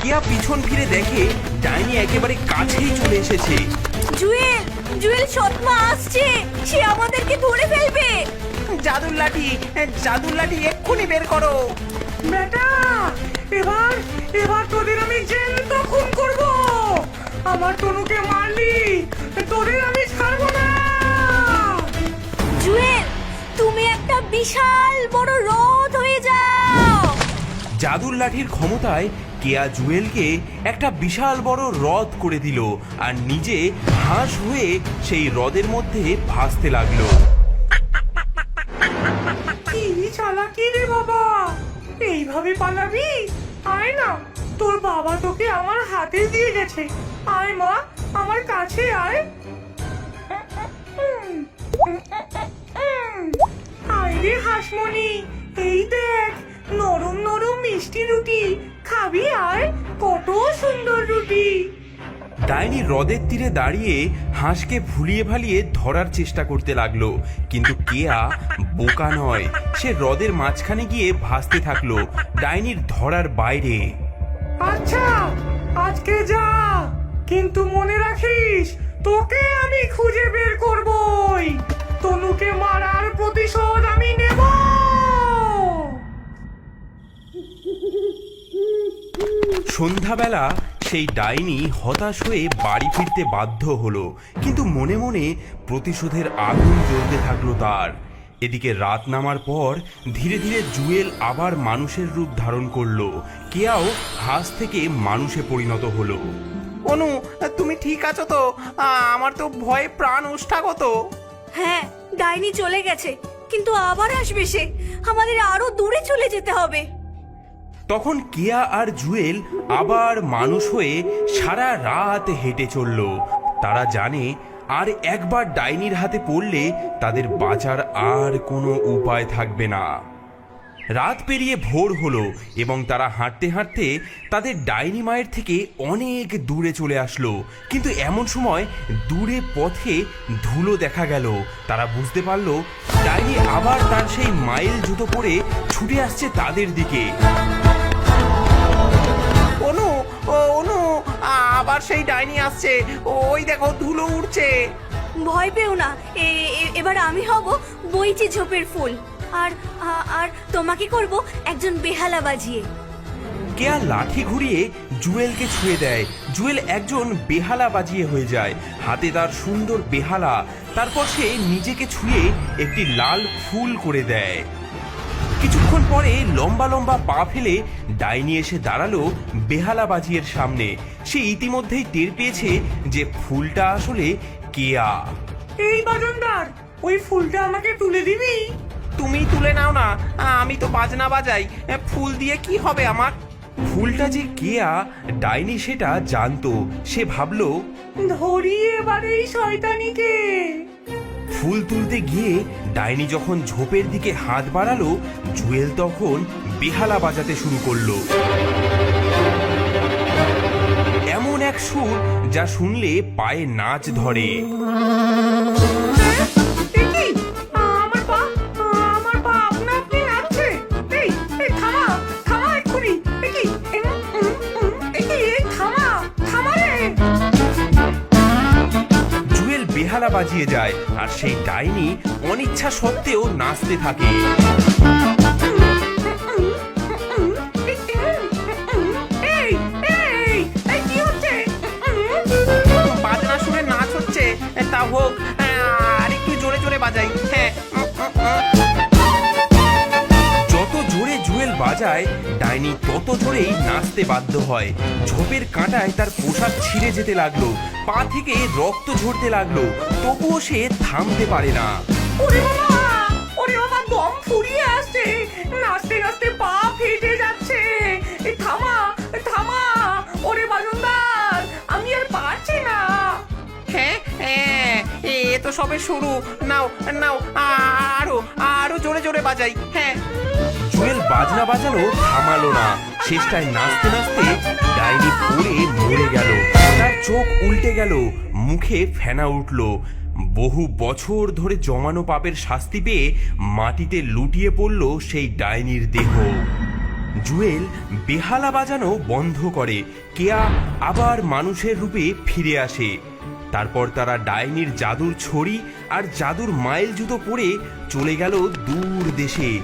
কেয়া পিছন ফিরে দেখে ডাইনি একেবারে কাছেই চলে এসেছে। জুয়েল, জুয়েল সৎমা আসছে, সে আমাদেরকে ধরে ফেলবে। জাদুর লাঠি এক্ষুনি বের করো। বেটা, এবার এবার তোদের আমি জেল খুন করব। আমার তনুকে মারলি, তোদের আমি ছাড়বো না। জুয়েল, তুমি একটা বিশাল বড় রথ হয়ে যাও। জাদুর লাঠির ক্ষমতায় কেয়া জুয়েলকে একটা বিশাল বড় হ্রদ করে দিল আর নিজে হাঁস হয়ে সেই হ্রদের মধ্যে ভাসতে লাগলো। কি চালাকি রে বাবা, এইভাবে পালাবি? আয় না, তোর বাবা তোকে আমার হাতে দিয়ে গেছে। আয় মা, আমার কাছে আয়। আয় রে হাসমণি, এই দেখ নরম নরম মিষ্টি রুটি, খাবি? আয়, কত সুন্দর রুটি। ডাইনি হ্রদের তীরে দাঁড়িয়ে হাঁসকে ভুলিয়ে ভালিয়ে ধরার চেষ্টা করতে লাগলো, কিন্তু কেয়া বোকা নয়, সে হ্রদের মাঝখানে গিয়ে ভাসতে থাকলো ডাইনির ধরার বাইরে। আচ্ছা, আজকে যা, কিন্তু মনে রাখিস তোকে আমি খুঁজে বের করবই। তনুকে মারার প্রতিশোধ আমি নেব। সন্ধ্যাবেলা সেই ডাইনি হতাশ হয়ে বাড়ি ফিরতে বাধ্য হলো, কিন্তু মনে মনে প্রতিশোধের আগুন জ্বলতে থাকলো তার। এদিকে রাত নামার পর ধীরে ধীরে জুয়েল আবার মানুষের রূপ ধারণ করলো। কেয়াও হাঁস থেকে মানুষে পরিণত হলো। অনু, তুমি ঠিক আছো তো? আমার তো ভয়ে প্রাণ ওষ্ঠাগত। হ্যাঁ, ডাইনি চলে গেছে, কিন্তু আবার আসবে সে। আমাদের আরো দূরে চলে যেতে হবে। তখন কেয়া আর জুয়েল আবার মানুষ হয়ে সারা রাত হেঁটে চলল। তারা জানে আর একবার ডাইনির হাতে পড়লে তাদের বাঁচার আর কোনো উপায় থাকবে না। রাত পেরিয়ে ভোর হলো এবং তারা হাঁটতে হাঁটতে তাদের ডাইনি মায়ের থেকে অনেক দূরে চলে আসলো। কিন্তু এমন সময় দূরে পথে ধুলো দেখা গেল। তারা বুঝতে পারলো ডাইনি আবার তার সেই মাইল জুতো পরে ছুটে আসছে তাদের দিকে। অনু, অনু, আবার সেই ডাইনি আসছে, ওই দেখো ধুলো উড়ছে। ভয় পেও না, এবার আমি হব বইচি ঝোপের ফুল, আর আর তোমাকে করব একজন বেহালা বাজিয়ে। কেয়া লাঠি ঘুরিয়ে জুয়েলকে ছুঁয়ে দেয়। জুয়েল একজন বেহালা বাজিয়ে হয়ে যায়, হাতে তার সুন্দর বেহালা। তারপর সে নিজেকে ছুঁয়ে একটি লাল ফুল করে দেয়। কিছুক্ষণ পরে লম্বা লম্বা পা ফেলে ডাইনি এসে দাঁড়ালো বেহালা বাজিয়ের সামনে। সে ইতিমধ্যেই টের পেয়েছে যে ফুলটা আসলে কেয়া। এই বাজনদার, ওই ফুলটা আমাকে তুলে দিবি? তুমি তুলে নাও না, আমি তো বাজনা বাজাই, ফুল দিয়ে কি হবে আমার? ফুলটা যে কেয়া ডাইনি সেটা জানতো। সে ভাবলো ধরি এবার এই শয়তানিকে। ফুল তুলতে গিয়ে ডাইনি যখন ঝোপের দিকে হাত বাড়ালো, জুয়েল তখন বেহালা বাজাতে শুরু করলো। এমন এক সুর যা শুনলে পায়ে নাচ ধরে। আমার পা, আমার পা আপনা আপনি নাচছে। এই, এই থামা, থামা এক্ষুনি। থামা, থামা রে। জুয়েল বেহালা বাজিয়ে যায় আর সেই ডাইনি অনিচ্ছা সত্ত্বেও নাচতে থাকে। এই, এই, এই কি হচ্ছে? বাজনা শুনে নাচ হচ্ছে, তা হোক, আর একটু জোরে জোরে বাজাই। হ্যাঁ, যত জোরে জুয়েল বাজায় ডাইনি তত জোরেই নাচতে বাধ্য হয়। ঝোপের কাঁটায় তার পোশাক ছিঁড়ে যেতে লাগলো, পা থেকে রক্ত ঝরতে লাগলো, তবুও সে থামতে পারে না। ওরে বাবা, ওরে বাবা, দম ফুরিয়ে আসছে। নাচতে নাচতে পা ফেটে যাচ্ছে। এই থামা, থামা, ওরে বাজনদার, আমি আর পারছি না। হ্যাঁ, এ তো সবে শুরু। নাও নাও, আরো আরো জোরে জোরে বাজাই। হ্যাঁ, জুয়েল বাজনা বাজানো থামালো না। শেষটায় নাচতে নাচতে ডাইনি পড়ে মরে গেল। তার চোখ উল্টে গেল, মুখে ফেনা উঠল। বহু বছর ধরে জমানো পাপের শাস্তি পেয়ে মাটিতে লুটিয়ে পড়ল সেই ডাইনির দেহ। জুয়েল বেহালা বাজানো বন্ধ করে কেয়া আবার মানুষের রূপে ফিরে আসে। তারপর তারা ডাইনির জাদুর ছড়ি আর জাদুর মাইল জুতো পরে চলে গেল দূর দেশে।